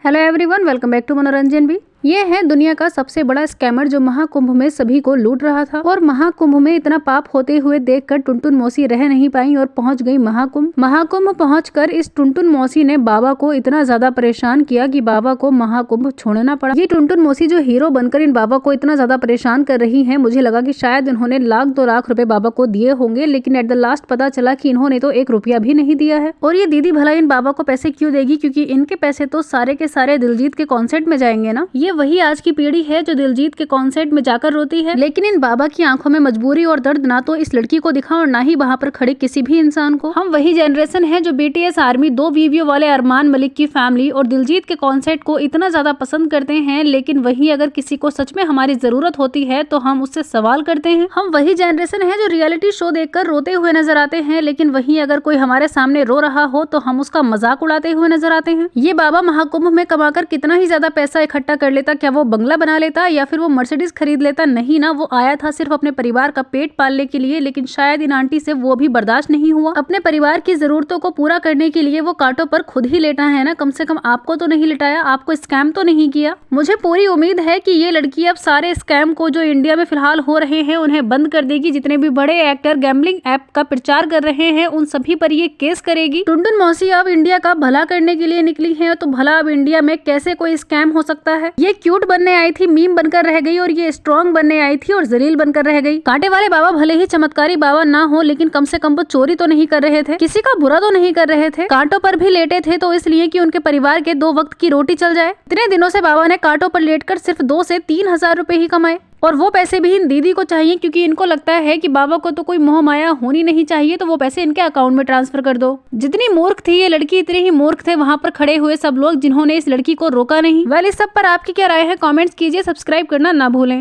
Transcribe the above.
Hello everyone, welcome back to Manoranjan भी। ये है दुनिया का सबसे बड़ा स्कैमर जो महाकुंभ में सभी को लूट रहा था। और महाकुंभ में इतना पाप होते हुए देखकर टुनटुन मौसी रह नहीं पाई और पहुंच गई महाकुंभ। महाकुंभ पहुंचकर इस टुनटुन मौसी ने बाबा को इतना ज्यादा परेशान किया कि बाबा को महाकुंभ छोड़ना पड़ा। ये टुनटुन मौसी जो हीरो बनकर इन बाबा को इतना ज्यादा परेशान कर रही है, मुझे लगा कि शायद इन्होंने लाख 2 लाख रुपए बाबा को दिए होंगे, लेकिन एट द लास्ट पता चला कि इन्होंने तो 1 रुपया भी नहीं दिया है। और ये दीदी भला इन बाबा को पैसे क्यों देगी, क्योंकि इनके पैसे तो सारे के सारे दिलजीत के कॉन्सर्ट में जाएंगे ना। ये वही आज की पीढ़ी है जो दिलजीत के कॉन्सर्ट में जाकर रोती है, लेकिन इन बाबा की आंखों में मजबूरी और दर्द ना तो इस लड़की को दिखा और ना ही वहाँ पर खड़े किसी भी इंसान को। हम वही जनरेशन है जो BTS आर्मी 2 वीडियो वाले अरमान मलिक की फैमिली और दिलजीत के कॉन्सर्ट को इतना ज्यादा पसंद करते हैं, लेकिन वही अगर किसी को सच में हमारी जरूरत होती है तो हम उससे सवाल करते हैं। हम वही जनरेशन है जो रियलिटी शो देखकर रोते हुए नजर आते हैं, लेकिन वही अगर कोई हमारे सामने रो रहा हो तो हम उसका मजाक उड़ाते हुए नजर आते हैं। ये बाबा महाकुंभ में कमाकर कितना ही ज्यादा पैसा इकट्ठा कर लेता, क्या वो बंगला बना लेता या फिर वो मर्सिडीज खरीद लेता? नहीं ना, वो आया था सिर्फ अपने परिवार का पेट पालने के लिए, लेकिन शायद इन आंटी से वो भी बर्दाश्त नहीं हुआ। अपने परिवार की जरूरतों को पूरा करने के लिए वो कांटों पर खुद ही लेटा है ना, कम से कम आपको तो नहीं लिटाया, आपको स्कैम तो नहीं किया। मुझे पूरी उम्मीद है कि ये लड़की अब सारे स्कैम को जो इंडिया में फिलहाल हो रहे हैं उन्हें बंद कर देगी। जितने भी बड़े एक्टर गैम्बलिंग ऐप का प्रचार कर रहे हैं उन सभी पर ये केस करेगी। टुनटुन मौसी अब इंडिया का भला करने के लिए निकली है, तो भला अब इंडिया में कैसे कोई स्कैम हो सकता है? ये क्यूट बनने आई थी, मीम बनकर रह गई, और ये स्ट्रॉन्ग बनने आई थी और जलील बनकर रह गई। कांटे वाले बाबा भले ही चमत्कारी बाबा ना हो, लेकिन कम से कम वो चोरी तो नहीं कर रहे थे, किसी का बुरा तो नहीं कर रहे थे। कांटों पर भी लेटे थे तो इसलिए कि उनके परिवार के 2 वक्त की रोटी चल जाए। इतने दिनों से बाबा ने कांटों पर लेटकर सिर्फ 2 से 3 हजार रुपए ही कमाए, और वो पैसे भी इन दीदी को चाहिए, क्योंकि इनको लगता है कि बाबा को तो कोई मोह माया होनी नहीं चाहिए, तो वो पैसे इनके अकाउंट में ट्रांसफर कर दो। जितनी मूर्ख थी ये लड़की, इतने ही मूर्ख थे वहां पर खड़े हुए सब लोग जिन्होंने इस लड़की को रोका नहीं। वेल, इस सब पर आपकी क्या राय है? कमेंट्स कीजिए, सब्सक्राइब करना ना भूलें।